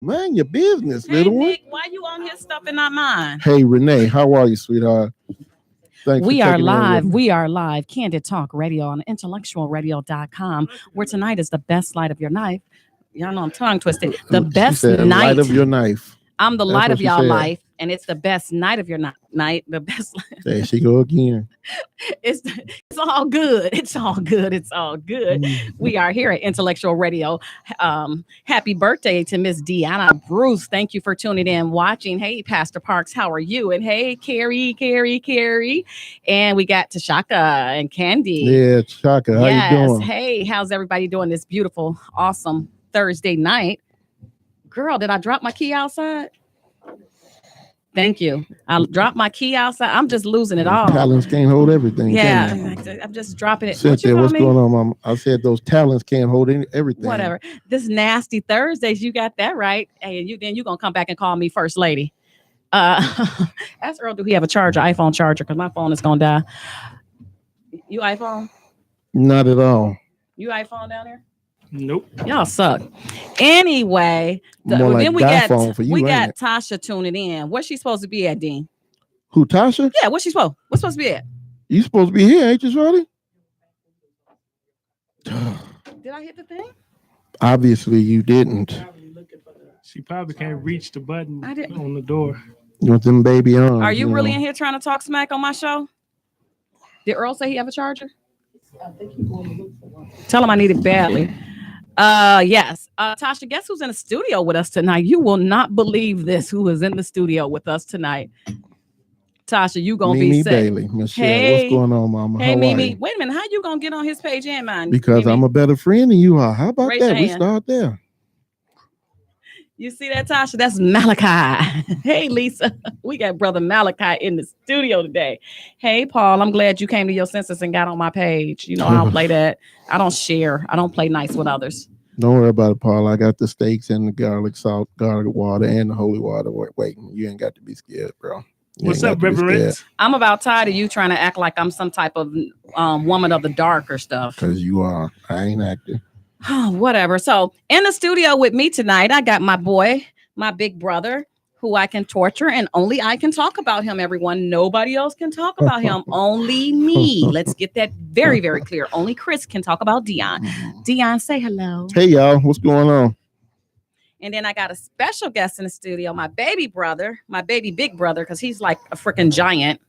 Man, your business, Hey, little one. Nick, why you on his stuff and not mine? Hey, Renee, how are you, sweetheart? Thanks We for are checking in live. with me. We are live. Candid Talk Radio on IntellectualRadio.com, where tonight is the best light of your life. Y'all know I'm tongue twisted. The She best said, night. light of your knife. I'm the That's light what of she y'all said. life, and it's the best night of your night. The best. There she go again. It's all good. It's all good. It's all good. We are here at Intellectual Radio. Happy birthday to Miss Deanna Bruce. Thank you for tuning in, watching. Hey, Pastor Parks, how are you? And hey, Carrie. And we got Tashaka and Candy. Yeah, Chaka, how you doing? Hey, how's everybody doing this beautiful, awesome Thursday night? Girl, did I drop my key outside? Thank you. I dropped my key outside. I'm just losing it all. Talents can't hold everything. Yeah, Can they? I'm just dropping it. Cynthia, what's going on, Mama? I said those talents can't hold everything. Whatever. This nasty Thursdays, you got that right. Hey, then you gonna come back and call me first lady. Ask Earl, do he have a charger, iPhone charger? Because my phone is gonna die. You iPhone? Not at all. You iPhone down there? Nope. Y'all suck. Anyway, More like then we iPhone for you, we ain't got it? Tasha tuning in. Where's she supposed to be at, Dean? Who, Tasha? Yeah, what's supposed to be at? You supposed to be here, ain't you, Shorty? Did I hit the thing? Obviously, you didn't. She probably can't reach the button I didn't. on the door. You want them baby on. Are you really in here trying to talk smack on my show? Did Earl say he have a charger? Tell him I need it badly. Yes. Tasha, guess who's in the studio with us tonight? You will not believe this. Who is in the studio with us tonight? Tasha, you gonna Mimi be sick. Bailey. Michelle, Hey. what's going on, Mama? Hey, How are Mimi. you? Wait a minute. How you gonna get on his page and mine? Because Mimi? I'm a better friend than you are. How about Raise that? your We hand. start there. You see that, Tasha? That's Malachi. Hey, Lisa. We got brother Malachi in the studio today. Hey, Paul. I'm glad you came to your senses and got on my page. You know, I don't play that. I don't share. I don't play nice with others. Don't worry about it, Paul. I got the steaks and the garlic salt, garlic water, and the holy water waiting. You ain't got to be scared, bro. What's up, Reverend? I'm about tired of you trying to act like I'm some type of woman of the dark or stuff. Because you are. I ain't acting. Whatever. So in the studio with me tonight, I got my boy, my big brother, who I can torture, and only I can talk about him, everyone. Nobody else can talk about him. Only me. Let's get that very, very clear. Only Chris can talk about Dion. Dion, say hello. Hey, y'all. What's going on? And then I got a special guest in the studio, my baby brother, my baby big brother, because he's like a freaking giant.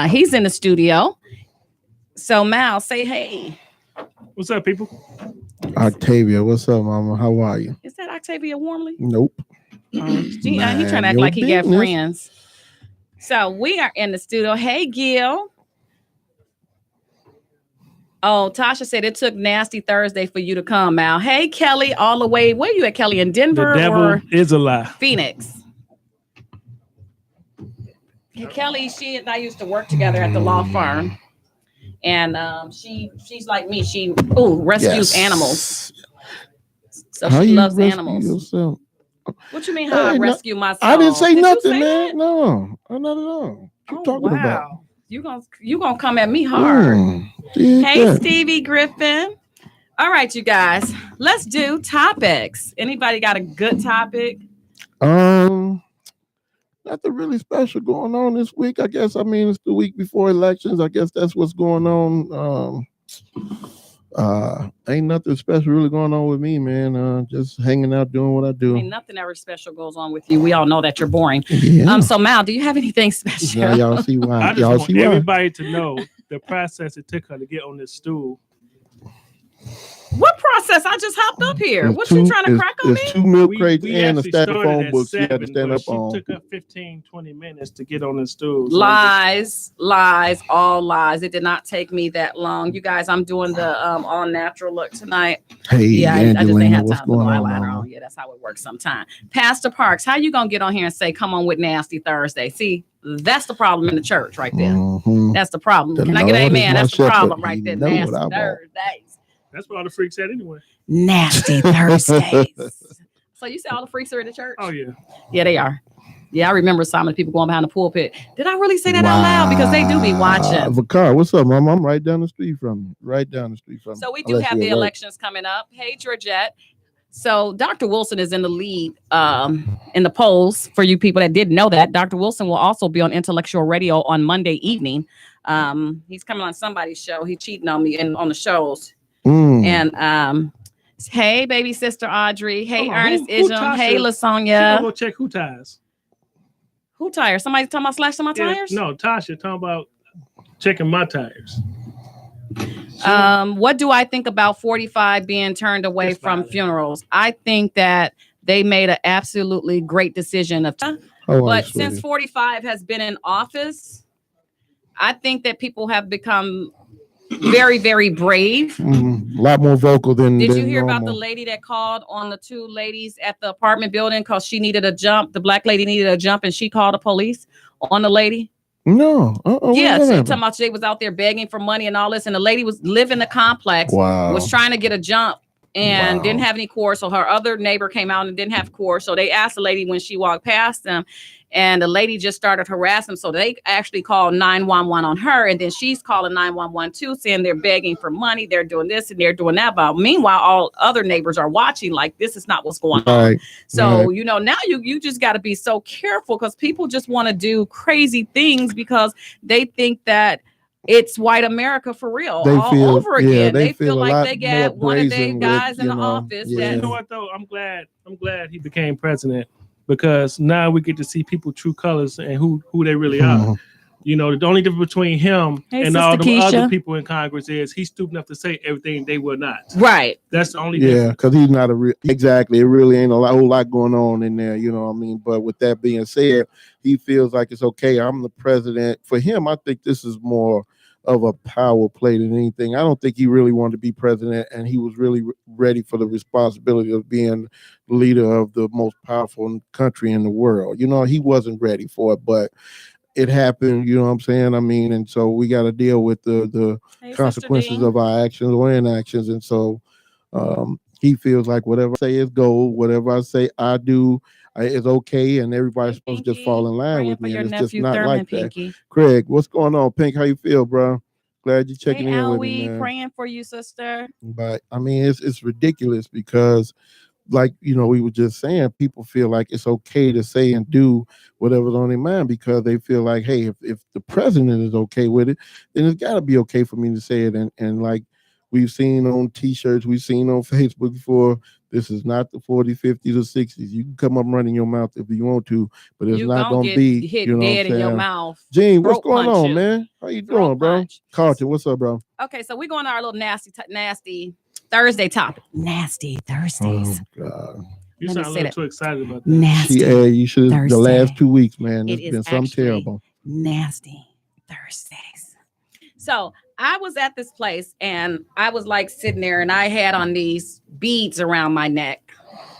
He's in the studio. So Mal, say hey. What's up, people? Octavia, what's up, Mama? How are you? Is that Octavia Warmly? Nope. He trying to Mind act your like he got business. friends. So we are in the studio. Hey, Gil. Oh, Tasha said it took Nasty Thursday for you to come, Mal. Hey, Kelly, all the way. Where you at, Kelly? In Denver The devil or is a lie. Phoenix? Hey, Kelly, she and I used to work together at the law firm. And she's like me. She rescues animals. So How she you loves rescue animals. yourself? What you mean how I Hey, rescue myself? I didn't say Did you nothing, say man. that? No, not at all. What you talking about? You gonna come at me hard. Hey, that. Stevie Griffin. All right, you guys. Let's do topics. Anybody got a good topic? Nothing really special going on this week. I guess. I mean, it's the week before elections. I guess that's what's going on. Ain't nothing special really going on with me, man. Just hanging out, doing what I do. I mean, nothing ever special goes on with you. We all know that you're boring. Yeah. So Mal, do you have anything special? Now y'all see why. I just Y'all want see why. everybody to know the process it took her to get on this stool. What process? I just hopped up here. There's What you trying to crack on me? There's 2 milk crates We and a actually stack of started phone at books you had to 7, stand but up she on. took her 15, 20 minutes to get on the stool. So Lies, all lies. It did not take me that long. You guys, I'm doing the all natural look tonight. Hey, Yeah, I just ain't Angelina, have what's time to put going no on, eyeliner Mama? on. Yeah, that's how it works sometimes. Pastor Parks, how you gonna get on here and say, come on with Nasty Thursday? See, that's the problem in the church right there. Mhm. That's the problem. The Can I get Lord an is amen? my That's the shepherd. problem right He there. know what Nasty I want. Thursdays. that's what all the freaks said anyway. Nasty Thursdays. So you say all the freaks are in the church? Oh, yeah. Yeah, they are. Yeah, I remember some of the people going behind the pulpit. Did I really say that out loud? Because they do be watching. Vicar, what's up, Mama? I'm right down the street from you. Right down the street from you. So we do Unless have you're the at work. elections coming up. Hey, Georgette. So Dr. Wilson is in the lead in the polls. For you people that didn't know that, Dr. Wilson will also be on Intellectual Radio on Monday evening. He's coming on somebody's show. He's cheating on me on the shows. And hey, baby sister Audrey. Hey, Ernest Isham. Hey, LaSonia. Go check who tires. Who tires? Somebody talking about slashing my tires? No, Tasha talking about checking my tires. What do I think about 45 being turned away from funerals? I think that they made an absolutely great decision but since 45 has been in office, I think that people have become very, very brave. A lot more vocal than. Did you hear about the lady that called on the two ladies at the apartment building because she needed a jump? The black lady needed a jump, and she called the police on the lady. No. Yeah, so talking about they was out there begging for money and all this, and the lady was living in the complex. Wow. Was trying to get a jump and didn't have any core. So her other neighbor came out and didn't have core. So they asked the lady when she walked past them, and the lady just started harassing them. So they actually called 911 on her, and then she's calling 911 too, saying they're begging for money, they're doing this and they're doing that. But meanwhile, all other neighbors are watching like this is not what's going on. So you know, now you just got to be so careful because people just want to do crazy things because they think that it's white America for real over again. They feel like they got one of their guys in the office. You know what though? I'm glad he became president because now we get to see people true colors and who they really are. You know, the only difference between him and all the other people in Congress is he's stupid enough to say everything they were not. Right. That's the only difference. Yeah, because he's not exactly. It really ain't whole lot going on in there. You know what I mean? But with that being said, he feels like it's okay. I'm the president. For him, I think this is more of a power play than anything. I don't think he really wanted to be president, and he was really ready for the responsibility of being the leader of the most powerful country in the world. You know, he wasn't ready for it, but it happened. You know what I'm saying? I mean, and so we got to deal with the consequences of our actions or inactions. And so he feels like whatever I say is gold, whatever I say I do is okay, and everybody's supposed to just fall in line with me. And it's just not like that. Craig, what's going on, Pink? How you feel, bro? Glad you're checking in with me, man. Praying for you, sister. But I mean, it's ridiculous because, like, you know, we were just saying, people feel like it's okay to say and do whatever's on their mind because they feel like, hey, if the president is okay with it, then it's got to be okay for me to say it. And like we've seen on T-shirts, we've seen on Facebook before, this is not the 40s, 50s, or 60s. You can come up running your mouth if you want to, but it's not going to be hit dead in your mouth. Gene, what's going on, man? How you doing, bro? Carlton, what's up, bro? Okay, so we're going to our little nasty Thursday topic. Nasty Thursdays. Oh, God. You sound a little too excited about that. Nasty. You should have the last 2 weeks, man. It's been something terrible. Nasty Thursdays. So I was at this place and I was like sitting there and I had on these beads around my neck.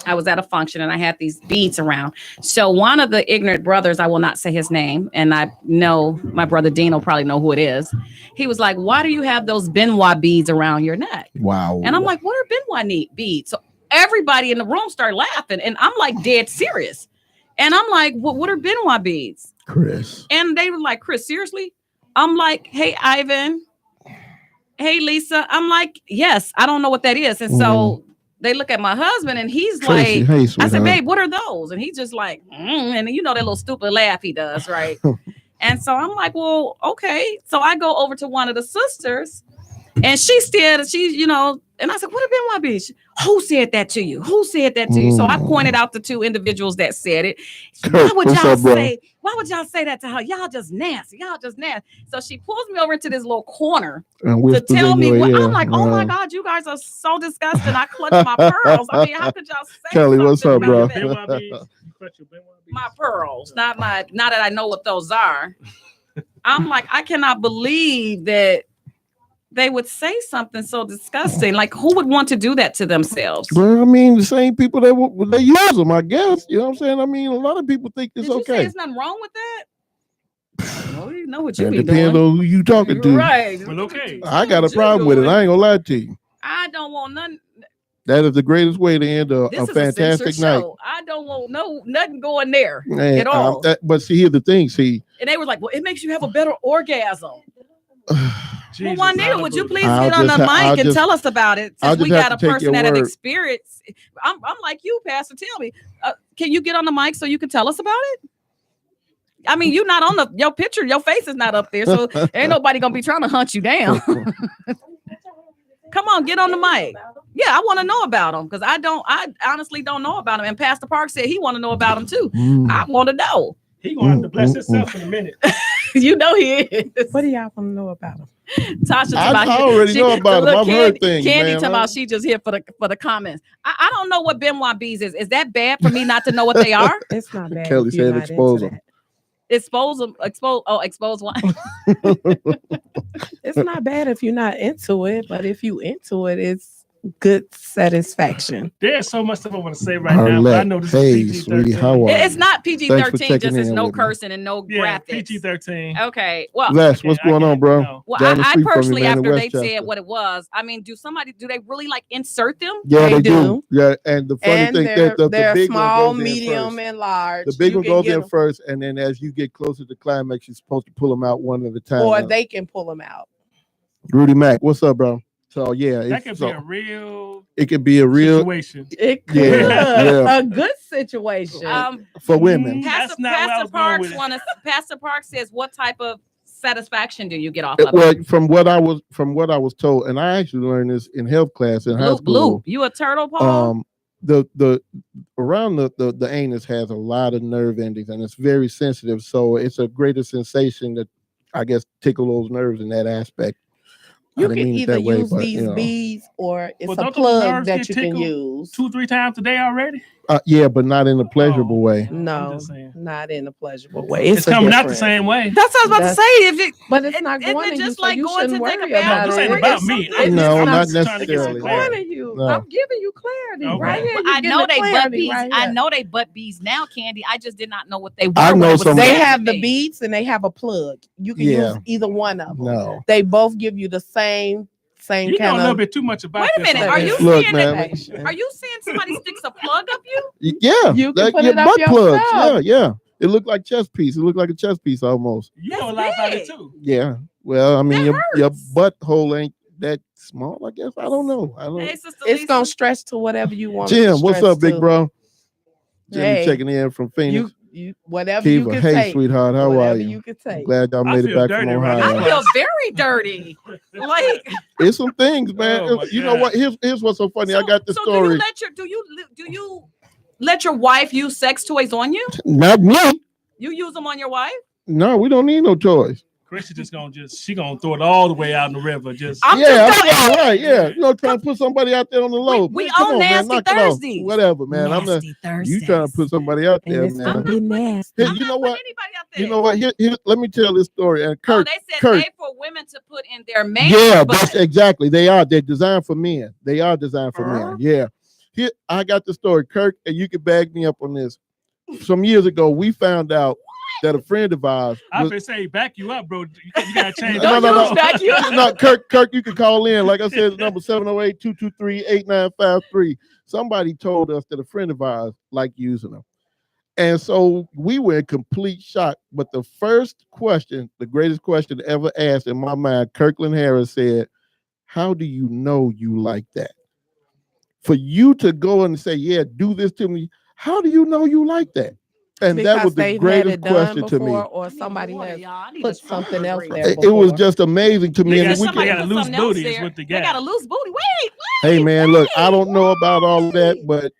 I was at a function and I had these beads around. So one of the ignorant brothers, I will not say his name, and I know my brother Dean will probably know who it is. He was like, why do you have those Benoit beads around your neck? Wow. And I'm like, what are Benoit beads? So everybody in the room started laughing and I'm like dead serious. And I'm like, what are Benoit beads? Chris. And they were like, Chris, seriously? I'm like, hey, Ivan. Hey, Lisa. I'm like, yes, I don't know what that is. And so they look at my husband and he's Tracy, like, hey, I said, babe, what are those? And he's just like, and you know, that little stupid laugh he does, right? And so I'm like, well, okay. So I go over to one of the sisters and she's, you know, and I said, what have been my bitch? Who said that to you? Who said that to you? So I pointed out the two individuals that said it. Why would y'all say that to her? Y'all just nasty. So she pulls me over into this little corner to tell me what I'm like, oh my God, you guys are so disgusting. I clutched my pearls. I mean, how could y'all say Kelly, what's up, bro? My pearls, not that I know what those are. I'm like, I cannot believe that they would say something so disgusting. Like, who would want to do that to themselves? Well, I mean, the same people they use them, I guess. You know what I'm saying? I mean, a lot of people think it's okay. Did you say there's nothing wrong with that? Well, you know what you be doing. Depends on who you talking to. Right. Well, okay. I got a problem with it. I ain't gonna lie to you. I don't want none. That is the greatest way to end a fantastic night. I don't want nothing going there at all. But see, here's the thing. See, and they were like, well, it makes you have a better orgasm. Well, Juanita, would you please I'll get on the I'll mic and tell us about it? Since we got a person that have experience. I'm like you, Pastor. Tell me, can you get on the mic so you can tell us about it? I mean, you're not on your picture. Your face is not up there, so ain't nobody gonna be trying to hunt you down. Come on, get on the mic. Yeah, I want to know about them because I honestly don't know about them. And Pastor Park said he want to know about them too. I want to know. He gonna have to bless himself in a minute. You know he is. What do y'all want to know about him? Tasha, I already know about him. I've heard things. Candy talking about she just here for the comments. I don't know what Benoit bees is. Is that bad for me not to know what they are? It's not bad. Kelly said expose them. Expose one. It's not bad if you're not into it, but if you into it, it's good satisfaction. There's so much stuff I want to say right now, but I know this is PG-13. It's not PG-13, just it's no cursing and no graphics. PG-13. Okay. Well, Les, what's going on, bro? Well, I personally, after they said what it was, I mean, do they really like insert them? Yeah, they do. Yeah, and the funny thing that the big small, one goes medium, and large. The big one goes in first, and then as you get closer to climax, you're supposed to pull them out one at a time. Or they can pull them out. Rudy Mack, what's up, bro? So yeah, that could be a real. It could be a real situation. It could a good situation for women. Pastor Parks says, "What type of satisfaction do you get off of well, it?" From what I was told, and I actually learned this in health class in high school. You a turtle, Paul? The around the anus has a lot of nerve endings, and it's very sensitive. So it's a greater sensation that I guess tickle those nerves in that aspect. You can either use these beads or it's a plug that you can use 2-3 times a day already. Yeah, but not in a pleasurable way. No, not in a pleasurable way. It's coming out the same way. That's what I was about to say. But it's not going to you, so you shouldn't worry about it. This ain't about me. No, not necessarily. I'm giving you clarity right here. I know they butt beads. I know they butt beads now, Candy. I just did not know what they were. I know they have the beads and they have a plug. You can use either one of them. No, they both give you the same you know a little bit too much about. Wait a minute. Are you saying somebody sticks a plug up you? Yeah, you can put it up butt yourself. plugs. Yeah. It looked like chest piece. It looked like a chest piece almost. You know a lot about it too. Yeah. Well, I mean, your butthole ain't that small. I guess I don't know. It's gonna stretch to whatever you want. Jim, what's up, big bro? Jimmy checking in from Phoenix. Whatever you can hey, take. Sweetheart, how are you? You can take. Glad y'all made it back from Ohio. I feel very dirty. Like it's some things, man. You know what? Here's what's so funny. I got the story. Do you let your wife use sex toys on you? Not me. You use them on your wife? No, we don't need no toys. Chris is she gonna throw it all the way out in the river. Right. Yeah, trying to put somebody out there on the low. We own Nasty Thursdays. Whatever, man. You trying to put somebody out there, man. You know what? Here, let me tell this story. And Kirk, they said made for women to put in their man. Yeah, that's exactly. They're designed for men. They are designed for men. Yeah. Here, I got the story, Kirk, and you can back me up on this. Some years ago, we found out that a friend of ours. I've been saying back you up, bro. You gotta change. No. Back you up. No, Kirk, you can call in. Like I said, the number 708-223-8953. Somebody told us that a friend of ours liked using them. And so we were in complete shock. But the first question, the greatest question ever asked in my mind, Kirkland Harris said, "How do you know you like that?" For you to go and say, "Yeah, do this to me." How do you know you like that? And because that was the greatest question to me. Or somebody has put something else there. It was just amazing to me. They got a loose booty is what they got. They got a loose booty. Wait. Hey man, look, I don't know about all of that, but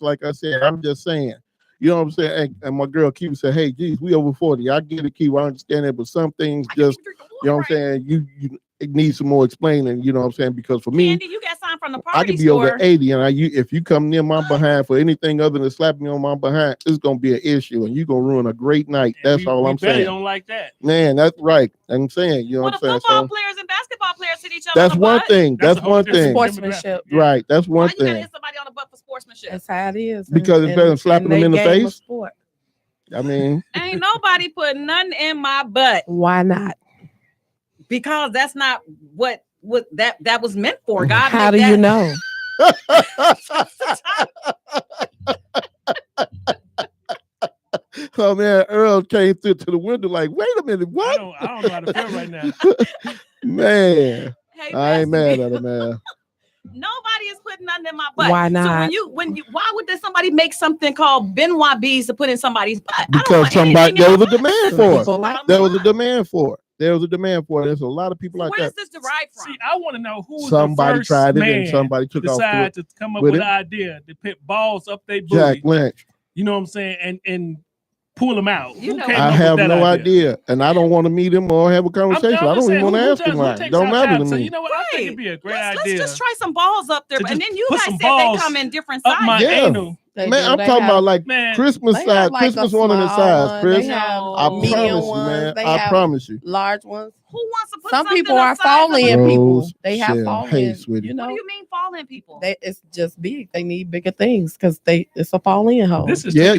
like I said, I'm just saying. You know what I'm saying? And my girl Kiva said, "Hey, geez, we over 40. I get it, Kiva. I understand that, but some things just, you know what I'm saying? You need some more explaining. You know what I'm saying? Because for me, Andy, you got signed from the party I could be over 80, and if you come near my behind for anything other than slapping me on my behind, it's gonna be an issue, and you're gonna ruin a great night. That's all I'm saying. Don't like that, man. That's right. I'm saying, you know what I'm saying. Football players and basketball players hit each other. That's one thing. That's one thing. Sportsmanship, right? That's one thing. You gotta hit somebody on the butt for sportsmanship. That's how it is. Because it's better than slapping them in the face. I mean, ain't nobody put nothing in my butt. Why not? Because that's not what that was meant for. God, how do you know? Oh man, Earl came through to the window like, wait a minute, what? I don't know how to feel right now. Man, Hey, I ain't Pastor mad Bill. at her, man. Nobody is putting nothing in my butt. Why not? So why would somebody make something called Benoit beads to put in somebody's butt? Because there was a demand for it. There was a demand for it. There's a lot of people like where that. Where does this derive from? See, I want to know who was somebody the first tried it man and somebody took off to come up with the idea to put balls up their booty. Jack Lynch. You know what I'm saying? And pull them out. I have no idea, and I don't want to meet him or have a conversation. I don't even want to ask him why. Don't matter to me. So you know what? I think it'd be a great idea. Let's just try some balls up there, and then you guys said they come in different sizes. My anal. Man, I'm talking about like Christmas size, Christmas ornament size, Chris. I promise you, man. I promise you. Large ones. Who wants to put some people are fall-in people. They have fall-in. You know? What do you mean fall-in people? It's just big. They need bigger things because it's a fall-in hole. This is yeah.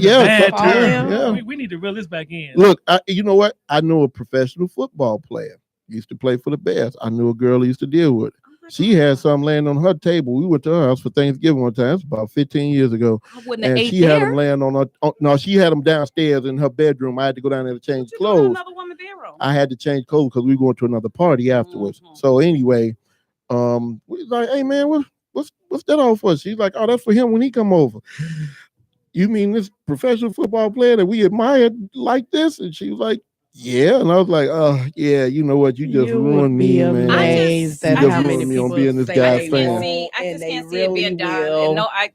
We need to reel this back in. Look, you know what? I know a professional football player. Used to play for the Bears. I knew a girl who used to deal with it. She had some laying on her table. We went to her house for Thanksgiving one time. It's about 15 years ago. And she had them laying on her. No, she had them downstairs in her bedroom. I had to go down there to change clothes. Another woman bedroom. I had to change clothes because we were going to another party afterwards. Mm-hmm. So anyway, we was like, hey man, what's that all for? She's like, oh, that's for him when he come over. You mean this professional football player that we admired like this? And she was like, yeah, and I was like, oh, yeah, you know what? You just ruined me, man. You just ruined me on being this guy's fan. I just can't see it being done. No, I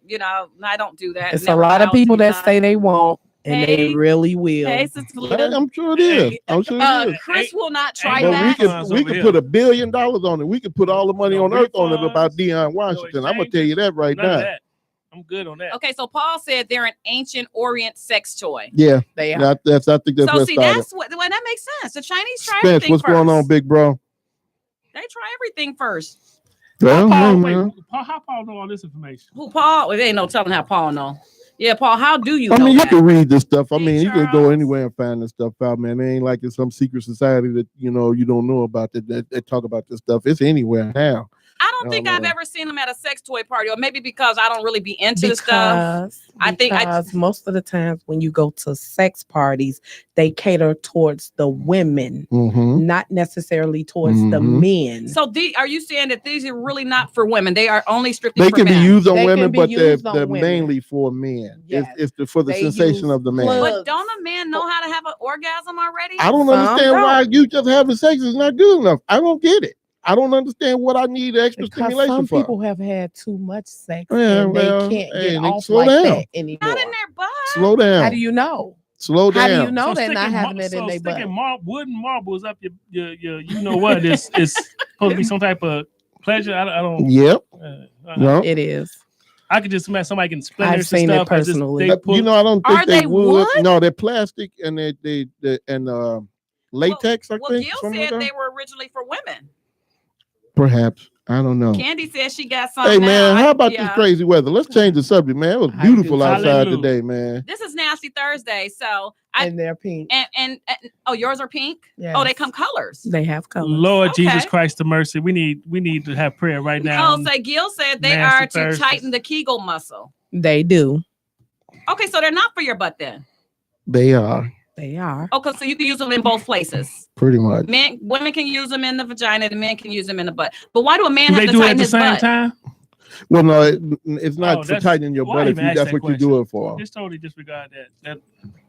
don't do that. It's a lot of people that say they won't, and they really will. Hey, I'm sure it is. I'm sure it is. Chris will not try that. We could put $1 billion on it. We could put all the money on earth on it about Deion Washington. I'm going to tell you that right now. I'm good on that. Okay, so Paul said they're an ancient Orient sex toy. Yeah, they are. I think that's so what see, started. that's what that makes sense. The Chinese try Spence, everything what's first. going on, big bro? They try everything first. Well, how Paul know all this information? Who Paul? There ain't no telling how Paul know. Yeah, Paul, how do you know? I mean, that? you can read this stuff. I mean, Charles. you can go anywhere and find this stuff out, man. It ain't like it's some secret society that you don't know about that talk about this stuff. It's anywhere now. I don't think I've ever seen them at a sex toy party, or maybe because I don't really be into the stuff. I think most of the times when you go to sex parties, they cater towards the women, not necessarily towards the men. So are you saying that these are really not for women? They are only strictly for men? They can be used on women, but they're mainly for men. Yes. It's for the sensation of the man. But don't a man know how to have an orgasm already? I don't understand why you just having sex is not good enough. I don't get it. I don't understand what I need extra stimulation for. Some people have had too much sex and they can't get off like that anymore. Not in their butt. Slow down. How do you know? Slow down. How do you know they're not having it in their butt? Sticking wooden marbles up your you know what? It's supposed to be some type of pleasure. I don't. Yep. No, it is. I could just imagine somebody can splinters. I've seen it personally. I don't think they would. No, they're plastic and they latex. I think. Gil said they were originally for women. Perhaps. I don't know. Candy says she got something. Hey, man, how about this crazy weather? Let's change the subject, man. It was beautiful outside today, man. This is Nasty Thursday, so and they're pink. And yours are pink? Yes. Oh, they come colors. They have colors. Lord Jesus Christ of mercy. We need to have prayer right now. Oh, so Gil said they are to tighten the Kegel muscle. They do. Okay, so they're not for your butt then. They are. They are. Okay, so you can use them in both places. Pretty much. Women can use them in the vagina. The men can use them in the butt. But why do a man have to do tighten it at the his same butt? time? Well, no, it's not for tightening your butt. If that's what you do it for. Just totally disregard that.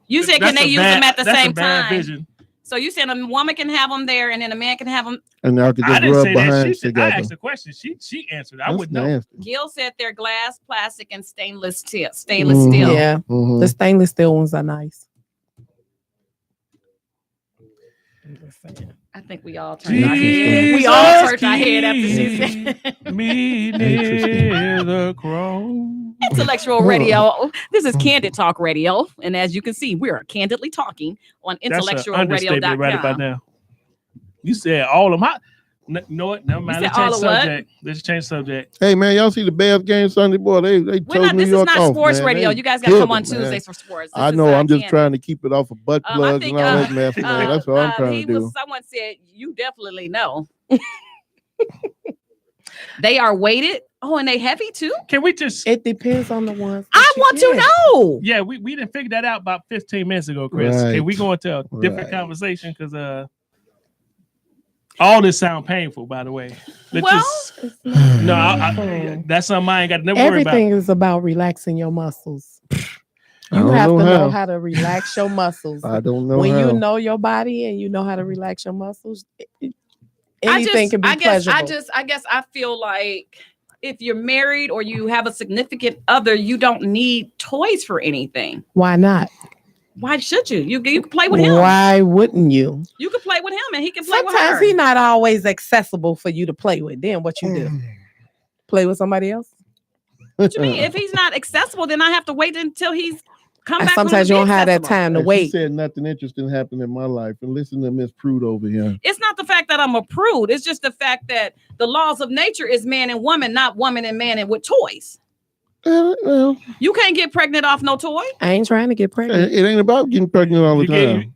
You said can they use them at the same time? Vision. So you said a woman can have them there, and then a man can have them. And I could just rub behind together. I asked the question. She answered. I wouldn't know. Gil said they're glass, plastic, and stainless steel. Yeah, the stainless steel ones are nice. I think we all turned our head. We all turned our head after she said. Me near the cross. Intellectual Radio. This is Candid Talk Radio, and as you can see, we are candidly talking on IntellectualRadio.com. Right about now. You said all of my. You know what? Never mind. Let's change subject. Hey man, y'all see the Bears game Sunday? Boy, they chose New York off. This is not sports radio. You guys got to come on Tuesdays for sports. I know. I'm just trying to keep it off of butt plugs and all that mess. That's what I'm trying to do. Someone said you definitely know. They are weighted. Oh, and they heavy too. Can we just? It depends on the ones. I want to know. Yeah, we didn't figure that out about 15 minutes ago, Chris. Right. Can we go into a different conversation? Because All this sound painful, by the way. That's something I ain't got to never worry about. Everything is about relaxing your muscles. You have to know how to relax your muscles. I don't know when you know your body and you know how to relax your muscles. Anything can be pleasurable. I guess I feel like if you're married or you have a significant other, you don't need toys for anything. Why not? Why should you? You can play with him. Why wouldn't you? You can play with him and he can play with her. Sometimes he's not always accessible for you to play with. Then what you do? Play with somebody else? What you mean? If he's not accessible, then I have to wait until he's come back. Sometimes you don't have that time to wait. She said nothing interesting happened in my life. And listen to Miss Prude over here. It's not the fact that I'm a prude. It's just the fact that the laws of nature is man and woman, not woman and man and with toys. Well, you can't get pregnant off no toy. I ain't trying to get pregnant. It ain't about getting pregnant all the time.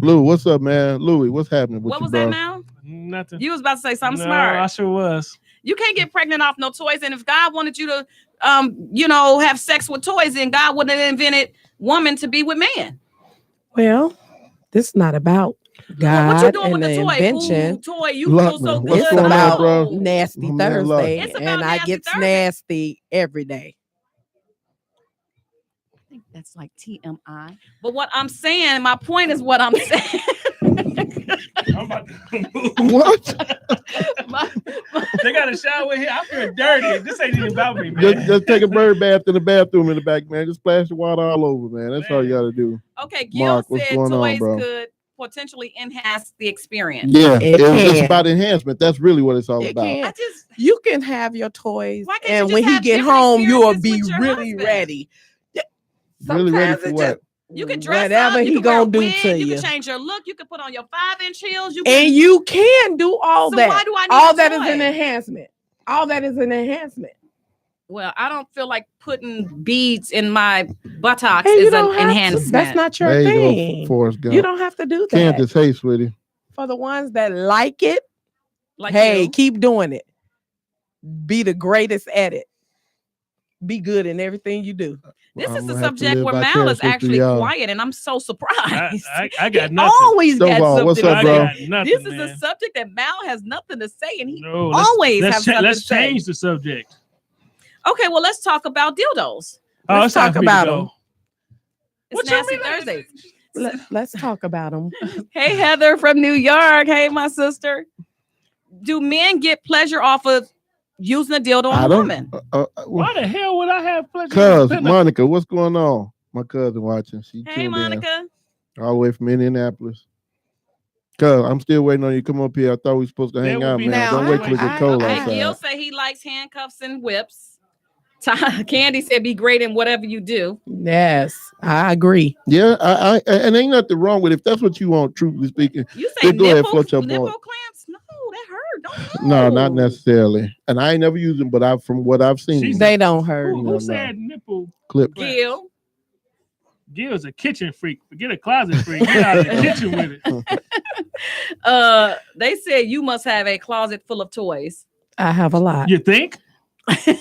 Lou, what's up, man? Louis, what's happening with you, What was bro? that now? Nothing. You was about to say something smart. I sure was. You can't get pregnant off no toys. And if God wanted you to, have sex with toys, then God wouldn't have invented woman to be with man. Well, this is not about God what you doing and with the toy? invention. Ooh, toy, you feel so good. It's about bro? Nasty Thursday, It's about and I get nasty every day. I think that's like TMI. But what I'm saying, my point is what I'm saying. What? They got a shower here. I feel dirty. This ain't even about me, man. Just take a bird bath in the bathroom in the back, man. Just splash the water all over, man. That's all you got to do. Okay, Gil Mark, said toys could potentially enhance the experience. Yeah, it's about enhancement. That's really what it's all about. You can have your toys, and you when he get home, you will be really husband? ready. Really ready for what? You can dress whatever up, he gonna do to you. You can change your look. You can put on your 5-inch heels. And you can do all that. Why do I need all a that toy? is an enhancement. All that is an enhancement. Well, I don't feel like putting beads in my buttocks is an enhancement. That's not your thing. You don't have to do that. Candace, hey, sweetie. For the ones that like it, you. keep doing it. Be the greatest at it. Be good in everything you do. This is the subject where Mal is actually quiet, and I'm so surprised. I got nothing. Always got something. What's up, bro? This is a subject that Mal has nothing to say, and he always has something to say. Let's change the subject. Okay, well, let's talk about dildos. Let's talk about them. It's Nasty Thursday. Let's talk about them. Hey, Heather from New York. Hey, my sister. Do men get pleasure off of using a dildo on a woman? Why the hell would I have pleasure? Cuz, Monica, what's going on? My cousin watching. Hey, Monica. All the way from Indianapolis. Cuz, I'm still waiting on you to come up here. I thought we were supposed to hang out, man. Don't wait till it get cold outside. Gil say he likes handcuffs and whips. Candy said be great in whatever you do. Yes, I agree. Yeah, I and ain't nothing wrong with it. If that's what you want, truthfully speaking. You say go ahead, float your nipple boy. clamps? No, that hurt. Don't No, not necessarily. And I ain't never used them, but from what I've seen, they don't hurt. Who said nipple clip? Gil's a kitchen freak. Forget a closet freak. Get out of the kitchen with it. They said you must have a closet full of toys. I have a lot. You think? I can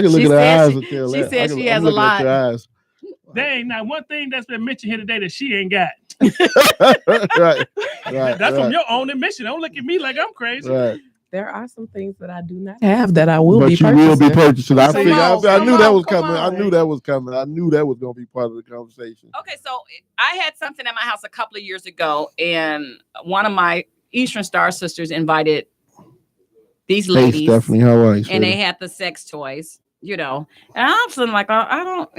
look at her eyes and tell that. She said she has a lot. There ain't not one thing that's been mentioned here today that she ain't got. right. That's from your own admission. Don't look at me like I'm crazy. Right. There are some things that I do not have that I will be purchasing. But you will be purchasing. I knew that was coming. On. I knew that was coming. I knew that was going to be part of the conversation. Okay, so I had something at my house a couple of years ago, and one of my Eastern Star sisters invited these ladies. Hey, Stephanie, how are you? And they had the sex toys, and I'm feeling like I don't,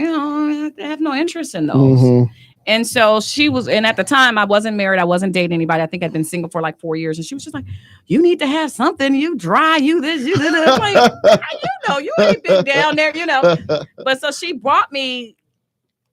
I have no interest in those. Mm-hmm. And so she was, and at the time I wasn't married, I wasn't dating anybody. I think I'd been single for like 4 years, and she was just like, "You need to have something. You dry, you this, you that." I'm like, you ain't been down there, But so she brought me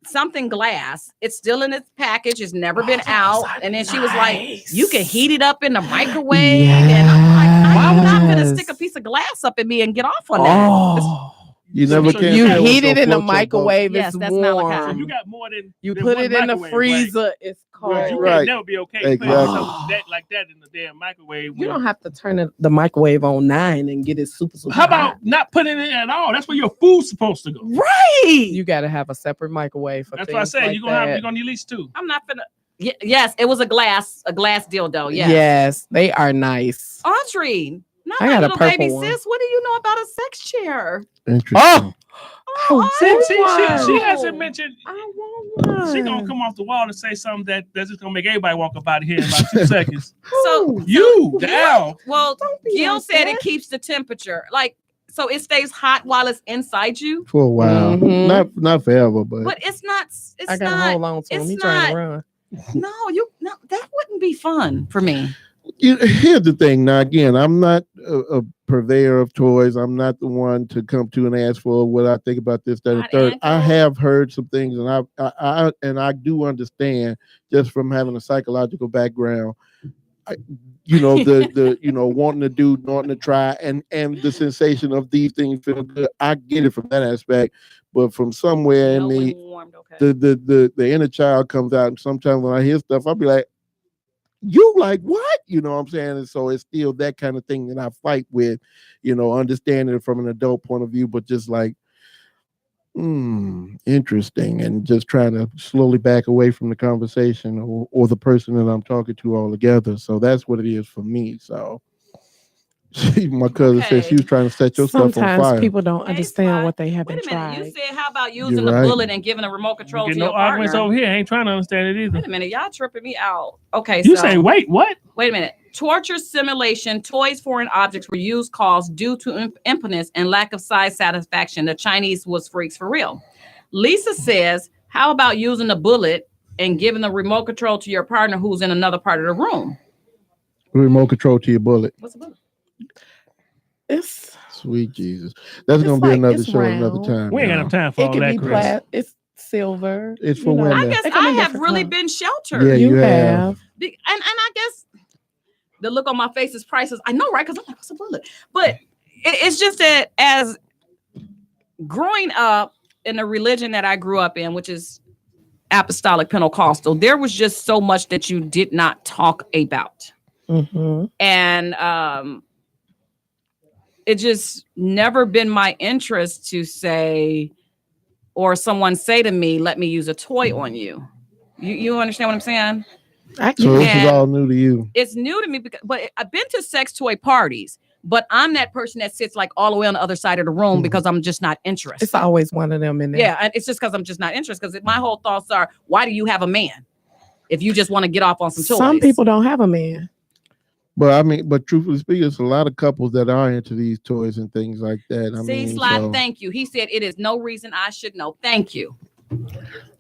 something glass. It's still in its package. It's never been out. And then she was like, "You can heat it up in the microwave." Yes. And I'm like, I'm not gonna stick a piece of glass up in me and get off on that. You never can. You heat it in the microwave. Yes, it's that's warm. Malachi. So you got more than you put it in the freezer. Right? It's cold. Right. You can't never be okay. Exactly. Like that in the damn microwave. You don't have to turn the microwave on 9 and get it super. How about not putting it in at all? That's where your food's supposed to go. Right. You got to have a separate microwave for. That's what I said. You're gonna need at least 2. I'm not gonna. Yes, it was a glass dildo. Yes, they are nice. Audrey, not I my got a little baby purple one. sis. What do you know about a sex chair? Interesting. She hasn't mentioned. I want one. She gonna come off the wall and say something that's just gonna make everybody walk up out of here in about 2 seconds. So down. Well, Gil like said that. it keeps the temperature, so it stays hot while it's inside you. For a while, not forever, But it's not. I gotta hold on to him. He's trying to run. No, that wouldn't be fun for me. Here's the thing. Now, again, I'm not a purveyor of toys. I'm not the one to come to and ask for what I think about this, that, and third. I have heard some things, and I do understand just from having a psychological background. The wanting to do, wanting to try, and the sensation of these things feel good. I get it from that aspect, but from somewhere in me, the inner child comes out, and sometimes when I hear stuff, I'll be like, you like what? You know what I'm saying? And so it's still that kind of thing that I fight with, understanding it from an adult point of view, but just like, interesting, and just trying to slowly back away from the conversation or the person that I'm talking to altogether. So that's what it is for me. So my cousin said she was trying to set your stuff on fire. Sometimes people don't understand what they haven't tried. You said, how about using a bullet and giving a remote control to your partner? Arguments over here. I ain't trying to understand it either. Wait a minute, y'all tripping me out. Okay, you say, wait, what? Wait a minute. Torture simulation, toys, foreign objects were used cause due to impotence and lack of size satisfaction. The Chinese was freaks for real. Lisa says, how about using a bullet and giving the remote control to your partner who's in another part of the room? Remote control to your bullet. What's a bullet? It's sweet Jesus. That's gonna be another show another time. We ain't got enough time for all that, Chris. It's silver. It's for women. I guess I have really been sheltered. Yeah, you have. And I guess the look on my face is priceless. I know, right? Because I'm like, what's a bullet? But it's just that as growing up in the religion that I grew up in, which is Apostolic Pentecostal, there was just so much that you did not talk about. And it just never been my interest to say, or someone say to me, let me use a toy on you. You understand what I'm saying? So this is all new to you. It's new to me, but I've been to sex toy parties, but I'm that person that sits like all the way on the other side of the room because I'm just not interested. It's always one of them in there. Yeah, and it's just because I'm just not interested. Because my whole thoughts are, why do you have a man if you just want to get off on some toys? Some people don't have a man. But truthfully speaking, there's a lot of couples that are into these toys and things like that. Sly, thank you. He said it is no reason I should know. Thank you.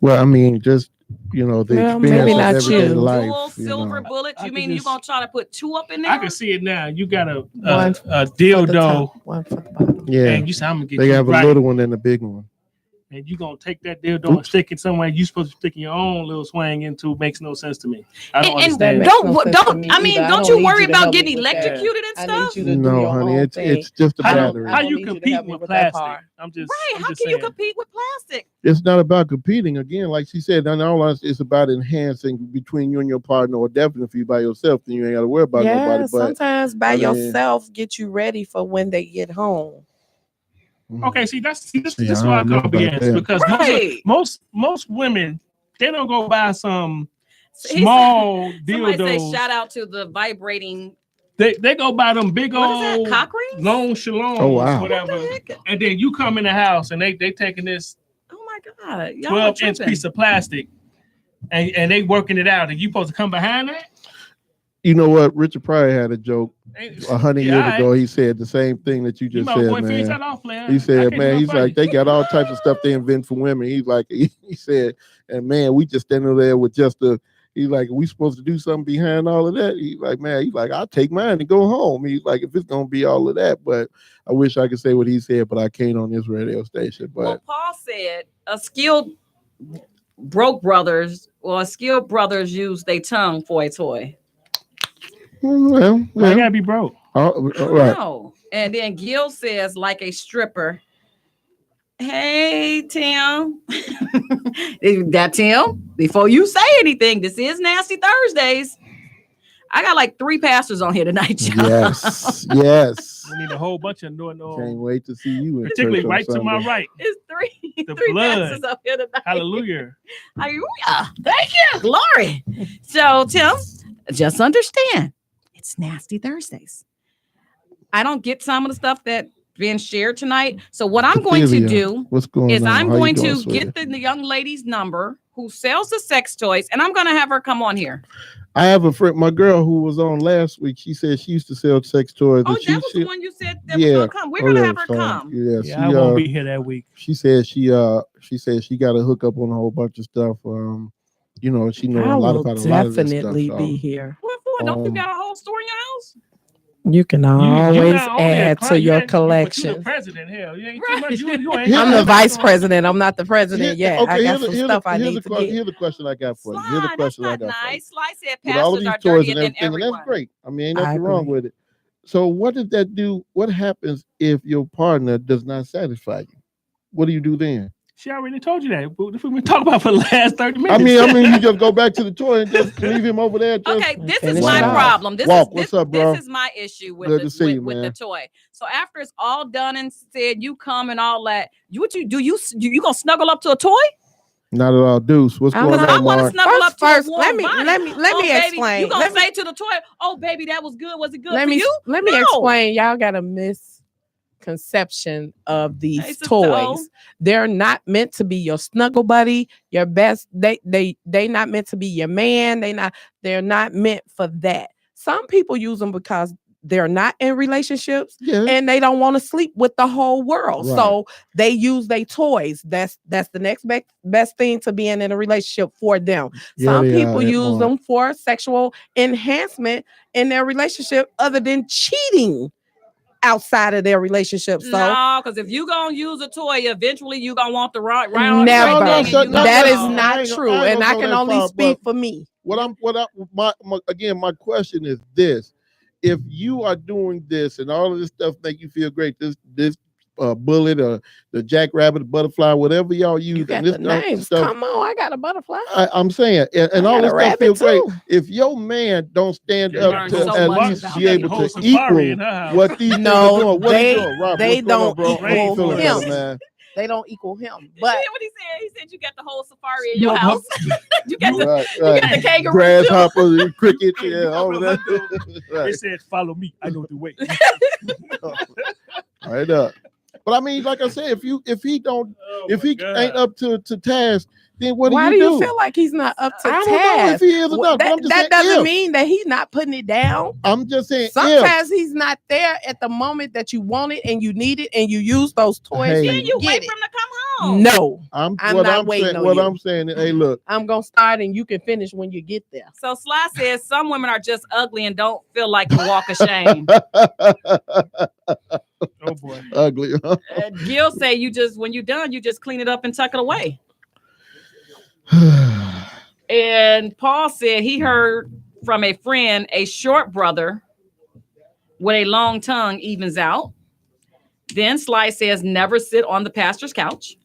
Well, just the experience maybe of not everyday life. Dual silver bullets. You mean you're gonna try to put 2 up in there? I can see it now. You got a dildo. One for the bottom. Yeah. And you say, I'm gonna get they you have a little one and a big one. And you gonna take that dildo and stick it somewhere you supposed to stick your own little swing into. Makes no sense to me. I don't understand. Don't you worry about getting electrocuted and stuff? No, honey, it's just a battery. How you compete with plastic? How can you compete with plastic? It's not about competing. Again, like she said, it's about enhancing between you and your partner, or definitely if you by yourself, then you ain't got to worry about nobody. But sometimes by yourself get you ready for when they get home. Okay, see, this is why I call BS, because most women, they don't go buy some small dildos. Somebody say shout out to the vibrating. They go buy them big old cock rings? long shalom, whatever, and then you come in the house and they taking this 12-inch piece of plastic and they working it out, and you supposed to come behind that. You know what? Richard Pryor had a joke 100 years ago. He said the same thing that you just said, man. He said, man, he's like, they got all types of stuff they invent for women. He's like, he said, and man, we just standing there with just he's like, we supposed to do something behind all of that? He's like, man, he's like, I'll take mine and go home. He's like, if it's going to be all of that, but I wish I could say what he said, but I can't on this radio station. But well, Paul said a skilled brothers use their tongue for a toy. Well, I gotta be broke. Right. No. And then Gil says, like a stripper. Hey, Tim. That Tim, before you say anything, this is Nasty Thursdays. I got like 3 pastors on here tonight, y'all. Yes, yes. We need a whole bunch of no. Can't wait to see you. Particularly right to my right. It's 3. The 3 blood. pastors up here tonight. Hallelujah. Hallelujah. Thank you. Glory. So, Tim, just understand, it's Nasty Thursdays. I don't get some of the stuff that being shared tonight. So what I'm going to do is I'm going to get the young lady's number who sells the sex toys, and I'm going to have her come on here. I have a friend, my girl who was on last week. She said she used to sell sex toys. Oh, that was the one you said that was going to come. We're going to have her come. Yeah, I won't be here that week. She said she got to hook up on a whole bunch of stuff. She knows a lot about a lot of this stuff. Definitely be here. What for? Don't you got a whole store in your house? You can always add to your collection. You're the president, hell. You ain't too much. You ain't I'm the vice president. I'm not the president yet. Okay, I got some stuff I need to get. Here's the question I got for you. Here's the question I got for you. Sly said pastors are dirtier than everyone. And that's great. I mean, ain't nothing wrong with it. So what does that do? What happens if your partner does not satisfy you? What do you do then? She already told you that. If we've been talking about for the last 30 minutes. I mean, you just go back to the toy and just leave him over there. Okay, this is my problem. What's up, bro? This is my issue with the toy. So after it's all done and said, you come and all that, you gonna snuggle up to a toy? Not at all, Deuce. What's going on, I want to snuggle up to a warm let me explain. You gonna say to the toy, "Oh, baby, that was good. Was it good for you?" Let me explain. Y'all got a misconception of these toys. They're not meant to be your snuggle buddy, your best. They not meant to be your man. They're not meant for that. Some people use them because they're not in relationships and they don't want to sleep with the whole world. Right. So they use their toys. That's the next best thing to being in a relationship for them. Some people use them for sexual enhancement in their relationship other than cheating outside of their relationship. So no, because if you gonna use a toy, eventually you gonna want the right never. That is not true, and I can only speak for me. My question is this: if you are doing this and all of this stuff make you feel great, this bullet or the jackrabbit, the butterfly, whatever y'all use, you got and this the names. stuff, come on, I got a butterfly. I'm saying, and all this stuff feels great. If your man don't stand up to at least be able to equal what these things are doing, what are you doing, Rob? They don't equal him. Man? They don't equal him. But what he said? He said you got the whole safari in your house. You got the the kangaroo, grasshoppers, crickets, all of that. They said, "Follow me. I know the way." Right up. But I mean, like I said, if he ain't up to task, then what do you do? Why do you feel like he's not up to task? I don't know if he is or not. That doesn't mean that he's not putting it down. I'm just saying sometimes he's not there at the moment that you want it and you need it and you use those toys. Then you wait for him to come home. No, I'm not waiting on you. What I'm saying is, hey, look, I'm gonna start and you can finish when you get there. So Sly says some women are just ugly and don't feel like you walk of shame. Oh boy, ugly. Gil say when you're done, you just clean it up and tuck it away. And Paul said he heard from a friend a short brother with a long tongue evens out. Then Sly says never sit on the pastor's couch.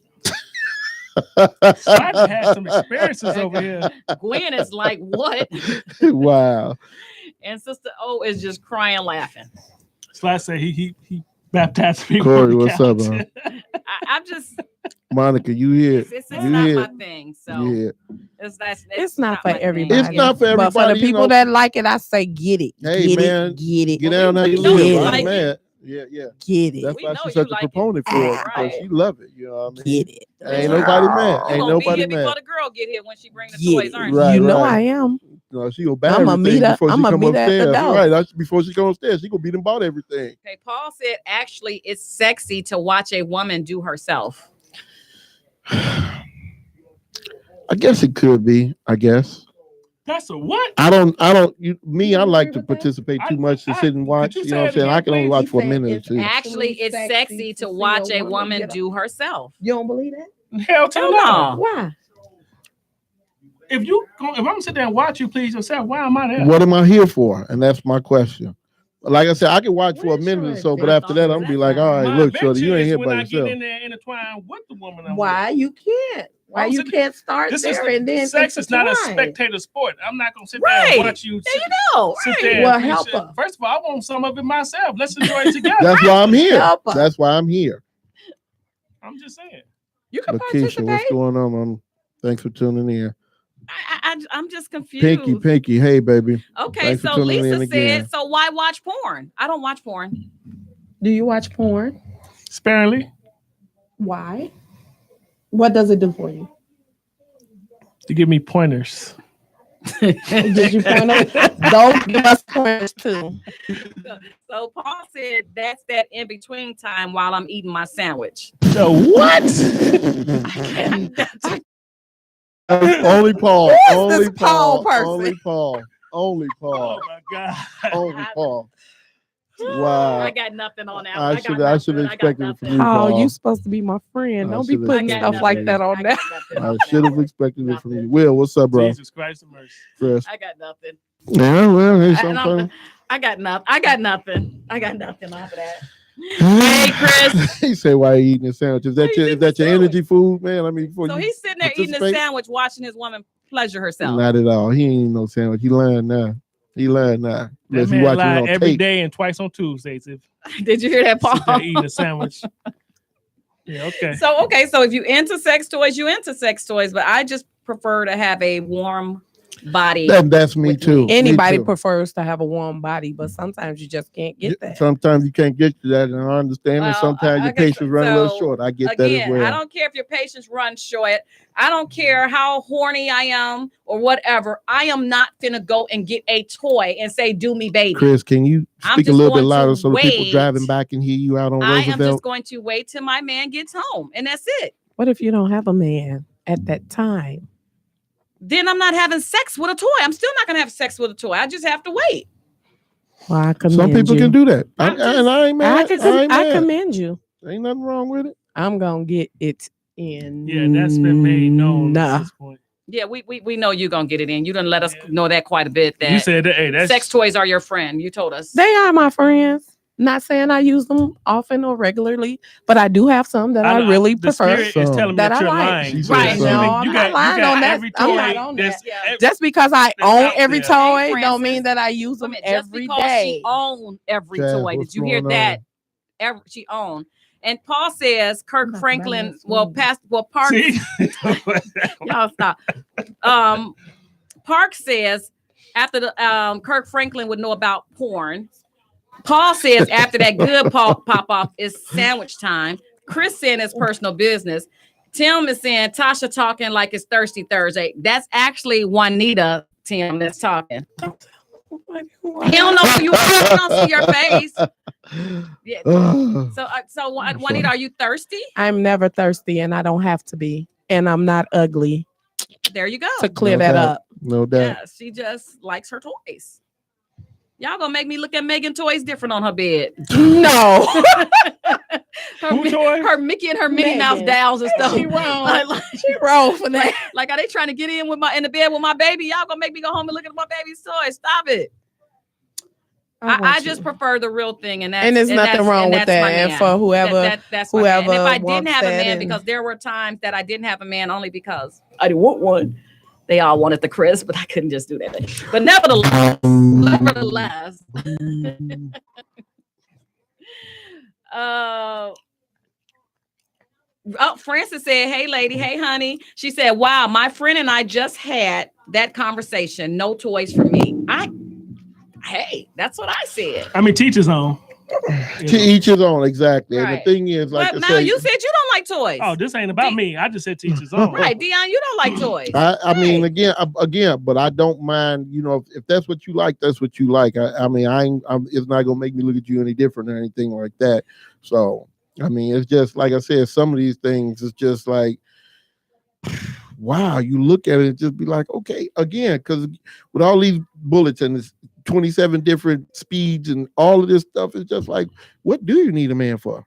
Sly had some experiences over here. Gwen is like, what? Wow. And Sister O is just crying laughing. Sly said he baptized people. Corey, what's up, man? I'm just Monica, you here? It's not my thing. So it's not for everybody. It's not for everybody. But for the people that like it, I say get it. Hey, man, get it. Get down how you live, like man. Yeah. Get it. That's why she's such a proponent for it. Because she love it. You know what I mean? Get it. Ain't nobody mad. Ain't nobody mad. Before the girl get here when she bring the toys, aren't you? You know I am. No, she gonna buy everything before she come upstairs. Right, before she comes upstairs, she gonna beat and bought everything. Okay, Paul said actually it's sexy to watch a woman do herself. I guess it could be. I guess. That's a what? I like to participate too much to sit and watch. You know what I'm saying? I can only watch for a minute or two. Actually, it's sexy to watch a woman do herself. You don't believe that? Hell no. Why? If I'm gonna sit there and watch you please yourself, why am I there? What am I here for? And that's my question. Like I said, I can watch for a minute or so, but after that, I'm gonna be like, all right, look, shorty, you ain't here by yourself. Get in there intertwined with the woman. Why you can't? Why you can't start there and then sex is not a spectator sport. I'm not gonna sit there and watch you. Sit there. Well, help her. First of all, I want some of it myself. Let's enjoy it together. That's why I'm here. That's why I'm here. I'm just saying. You can Lakeisha, participate. what's going on, Mom? Thanks for tuning in. I'm just confused. Pinky. Hey, baby. Okay, so Lisa said, so why watch porn? I don't watch porn. Do you watch porn? Sparingly. Why? What does it do for you? To give me pointers. Did you point out? Don't give us pointers too. So Paul said that's that in between time while I'm eating my sandwich. So what? Only Paul. Only Paul. person? Only Paul. Only Paul. Oh my God. Only Paul. Wow. I got nothing on that. I should have expected it from you, Oh, Paul. you supposed to be my friend. Don't be putting stuff like that on there. I should have expected it from you. Will, what's up, bro? Jesus Christ of mercy. Chris. I got nothing. Yeah, well, here's something. I got nothing. I got nothing off of that. Hey, Chris. He said, "Why are you eating a sandwich? Is that your energy food, man? I mean, so he's sitting there eating a sandwich, watching his woman pleasure herself. Not at all. He ain't eating no sandwich. He lying now. That man lied every day and twice on Tuesdays. Did you hear that, Paul? Eating a sandwich. Yeah, okay. So if you into sex toys, you into sex toys, but I just prefer to have a warm body. That's me too. Anybody prefers to have a warm body, but sometimes you just can't get that. Sometimes you can't get to that, and I understand. And sometimes your patience run a little short. I get that as well. I don't care if your patience runs short. I don't care how horny I am or whatever. I am not finna go and get a toy and say, "Do me, baby." Chris, can you speak a little bit louder so the people driving back can hear you out on Roosevelt? I am just going to wait till my man gets home, and that's it. What if you don't have a man at that time? Then I'm not having sex with a toy. I'm still not going to have sex with a toy. I just have to wait. Well, I commend some people you. can do that. I ain't mad. I commend you. Ain't nothing wrong with it. I'm going to get it in. Yeah, that's been made known at this point. Yeah, we know you're going to get it in. You done let us know that quite a bit. That you said that, hey, that's sex toys are your friend. You told us. They are my friends. Not saying I use them often or regularly, but I do have some that I really prefer. Is telling me that you're lying. Right. No, I'm not lying on that. I'm not on that. Just because I own every toy don't mean that I use them every day. She owned every toy. Did you hear that? She owned. And Paul says Kirk Franklin, Park. Y'all stop. Park says after the Kirk Franklin would know about porn. Paul says after that good pop off is sandwich time. Chris saying it's personal business. Tim is saying Tasha talking like it's Thirsty Thursday. That's actually Juanita, Tim, that's talking. He don't know who you are. He don't see your face. Yeah. So Juanita, are you thirsty? I'm never thirsty, and I don't have to be, and I'm not ugly. There you go. To clear that up. No doubt. Yeah, she just likes her toys. Y'all gonna make me look at Megan toys different on her bed. No. her Mickey and her Minnie Mouse dolls and stuff. She wrong. She wrong for that. Like, are they trying to get in the bed with my baby? Y'all gonna make me go home and look at my baby's toys. Stop it. I just prefer the real thing, and there's nothing wrong with that. And for whoever, that's whoever. And if I didn't have a man, because there were times that I didn't have a man only because I didn't want one. They all wanted the Chris, but I couldn't just do that. But nevertheless. Francis said, "Hey, lady. Hey, honey." She said, "Wow, my friend and I just had that conversation. No toys for me." Hey, that's what I said. I mean, teach his own. To each his own, exactly. Right. And the thing is, like, now you said you don't like toys. Oh, this ain't about me. I just said teach his own. Right, Dion, you don't like toys. I mean, again, but I don't mind. You know, if that's what you like, that's what you like. I mean, it's not gonna make me look at you any different or anything like that. So, I mean, it's just like I said. Some of these things, it's just like, wow. You look at it and just be like, okay, again, because with all these bullets and this 27 different speeds and all of this stuff, it's just like, what do you need a man for?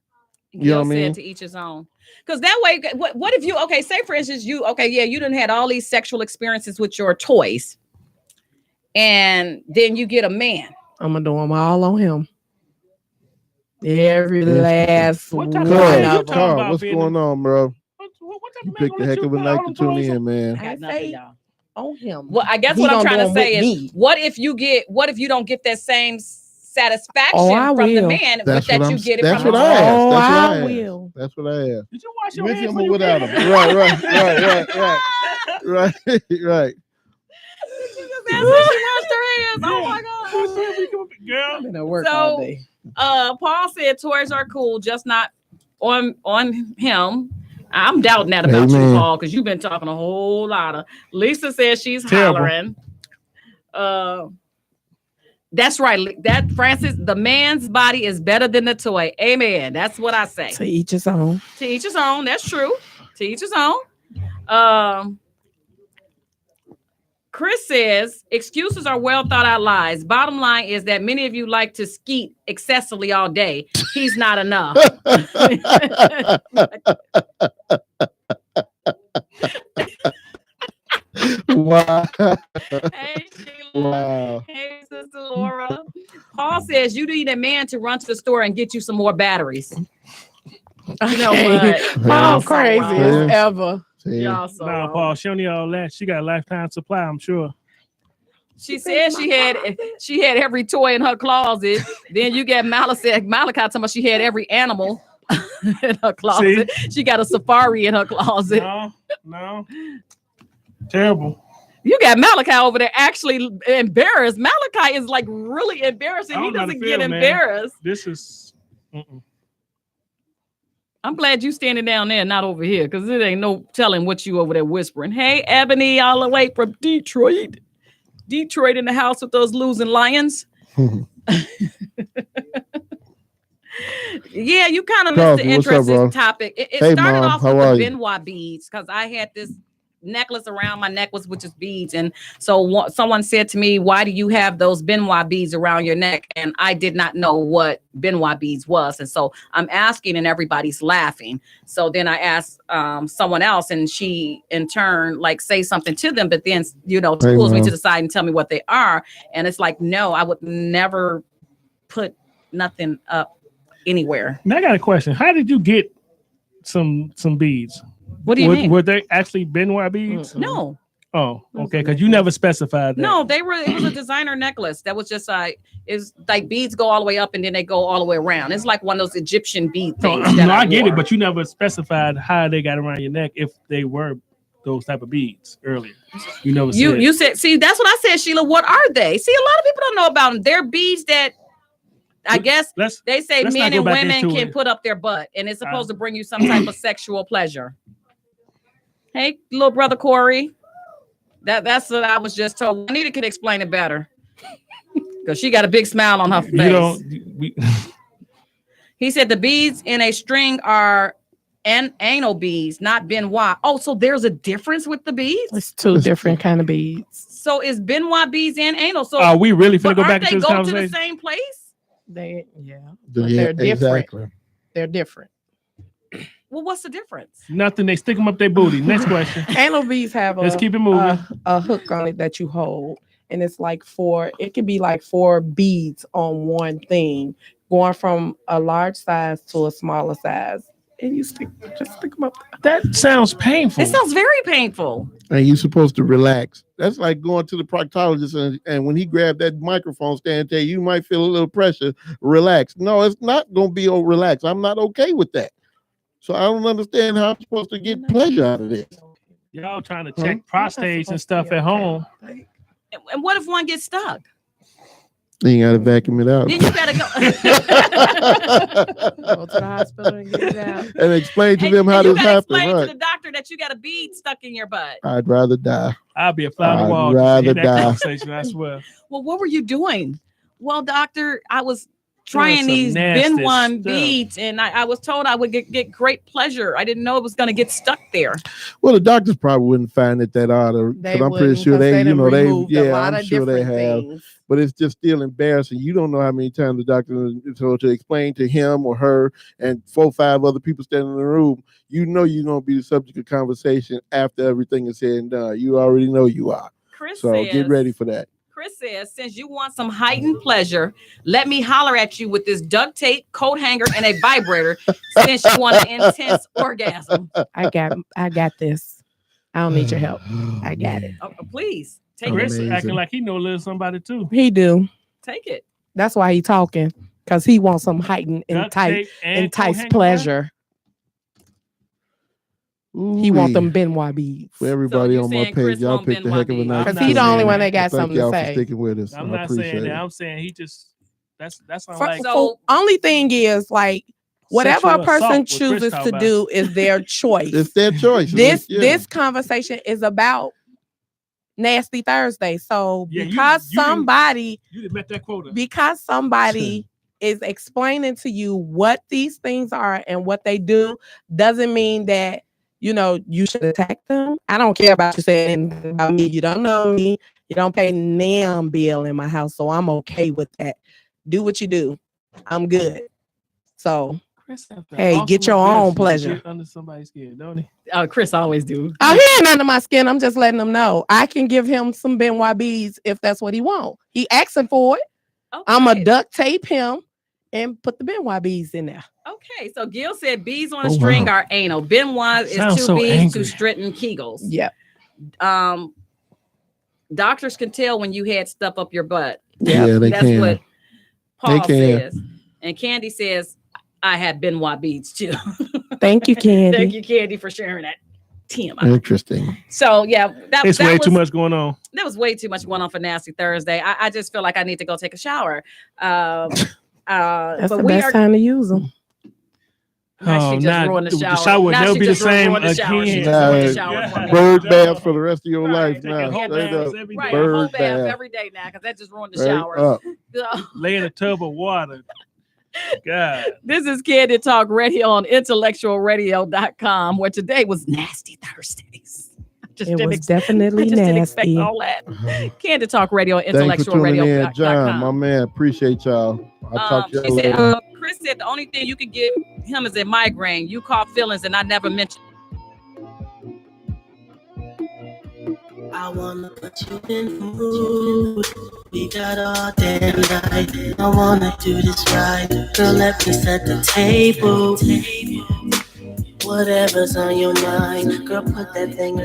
You know what I mean? To each his own. Because that way, what if you, say for instance, you done had all these sexual experiences with your toys, and then you get a man. I'm gonna do them all on him. Every last one of them. What's going on, bro? You picked a heck of a night to tune in, man. I say on him. Well, I guess what I'm trying to say is, what if you don't get that same satisfaction from the man, but that you get it from the woman? I will. That's what I asked. Did you wash your With hands him or without him? Right. She washed her hands. Oh my God. Girl. I'm gonna work all day. Paul said toys are cool, just not on him. I'm doubting that about you, Paul, because you've been talking a whole lot of. Lisa says she's hollering. That's right. That Francis, the man's body is better than the toy. Amen. That's what I say. To each his own. To each his own. That's true. To each his own. Chris says excuses are well thought out lies. Bottom line is that many of you like to skeet excessively all day. He's not enough. Wow. Hey, Sheila. Wow. Hey, Sister Laura. Paul says you need a man to run to the store and get you some more batteries. You know what? Paul crazy as ever. Y'all so no, Paul, she don't need all that. She got a lifetime supply, I'm sure. She said she had every toy in her closet. Then you get Malachi talking about she had every animal in her closet. See? She got a safari in her closet. No. Terrible. You got Malachi over there actually embarrassed. Malachi is like really embarrassing. He doesn't get embarrassed. This is I'm glad you standing down there, not over here, because it ain't no telling what you over there whispering. Hey, Ebony, all the way from Detroit. Detroit in the house with those losing Lions. Yeah, you kind of missed the interesting topic. It started off with the Benoit beads, because I had this necklace around my neck, which is beads. And so someone said to me, why do you have those Benoit beads around your neck? And I did not know what Benoit beads was. And so I'm asking and everybody's laughing. So then I asked someone else, and she in turn say something to them, but then, pulls me to the side and tell me what they are. And it's like, no, I would never put nothing up anywhere. Now I got a question. How did you get some beads? What do you mean? Were they actually Benoit beads? Mm-hmm. No. Oh, okay. Because you never specified that. No, it was a designer necklace that was just it's like beads go all the way up and then they go all the way around. It's like one of those Egyptian bead things. No, I get it, but you never specified how they got around your neck if they were those type of beads earlier. You never said. You said, see, that's what I said, Sheila. What are they? See, a lot of people don't know about them. They're beads that I guess they say men and women can put up their butt, and it's supposed to bring you some type of sexual pleasure. Hey, little brother Corey. That's what I was just told. Anita could explain it better. Because she got a big smile on her face. He said the beads in a string are anal beads, not Benoit. Oh, so there's a difference with the beads? It's two different kind of beads. So is Benoit beads and anal? So are we really finna go back into this conversation? To the same place? They're different. Exactly. They're different. Well, what's the difference? Nothing. They stick them up their booty. Next question. Anal beads have let's keep it moving. A hook on it that you hold, and it's it could be like 4 beads on one thing, going from a large size to a smaller size, and you stick them up. That sounds painful. It sounds very painful. And you're supposed to relax. That's like going to the proctologist, and when he grabbed that microphone stand, tell you might feel a little pressure. Relax. No, it's not going to be relax. I'm not okay with that. So I don't understand how I'm supposed to get pleasure out of this. Y'all trying to check prostates and stuff at home. And what if one gets stuck? Then you got to vacuum it out. Then you better go to the hospital and get it out. And explain to them how this happened. Explain to the doctor that you got a bead stuck in your butt. I'd rather die. I'll be a fly on the wall. I'd rather die. Conversation, I swear. Well, what were you doing? Well, doctor, I was trying these Benoit beads, and I was told I would get great pleasure. I didn't know it was going to get stuck there. Well, the doctors probably wouldn't find it that odd, because I'm pretty sure I'm sure they have. Things. But it's just still embarrassing. You don't know how many times the doctor to explain to him or her and 4 or 5 other people standing in the room. You know you're going to be the subject of conversation after everything is said and done. You already know you are. Chris so says, get ready for that. Chris says, since you want some heightened pleasure, let me holler at you with this duct tape, coat hanger, and a vibrator since you want an intense orgasm. I got this. I don't need your help. I got it. Oh, please take Chris it. acting like he know a little somebody too. He do. Take it. That's why he talking, because he wants some heightened enticed pleasure. He want them Benoit beads. For everybody on my page, Chris y'all picked the heck of a night. Because he's the only one that got something to y'all say. for sticking with us. I'm not saying that. I'm saying he just that's like. So only thing is, like, whatever a person chooses to do is their choice. It's their choice. This conversation is about Nasty Thursday. So because somebody you didn't met that quota. Because somebody is explaining to you what these things are and what they do, doesn't mean that you should attack them. I don't care about you saying anything about me. You don't know me. You don't pay NAM bill in my house, so I'm okay with that. Do what you do. I'm good. So, hey, get your own pleasure. Get under somebody's skin, don't he? Oh, Chris always do. Oh, he ain't under my skin. I'm just letting him know. I can give him some Benoit beads if that's what he wants. He asking for it. Okay. I'm a duct tape him and put the Benoit beads in there. Okay, so Gil said beads on a string are anal. Benoit is two beads to straighten Kegels. Yeah. Doctors can tell when you had stuff up your butt. Yeah, they That's can. what Paul says. And Candy says, I had Benoit beads too. Thank you, Candy. Thank you, Candy, for sharing that. TMI. Interesting. So yeah, it's way too much going on. That was way too much going on for Nasty Thursday. I just feel like I need to go take a shower. That's the best time to use them. Now she just ruined the shower. The shower will never be the same again. Bird bath for the rest of your life now. Bird bath every day now, because that just ruined the shower. Lay in a tub of water. God. This is Candid Talk Radio on IntellectualRadio.com, where today was Nasty Thursdays. It was definitely nasty. Didn't expect all that. Candid Talk Radio, IntellectualRadio.com. John, my man, appreciate y'all. I'll talk to y'all later. Chris said the only thing you could give him is a migraine. You caught feelings, and I never mentioned. I wanna put you in the mood. We got all damn night. I wanna do this right. Girl, let me set the table. Whatever's on your mind, girl, put that thing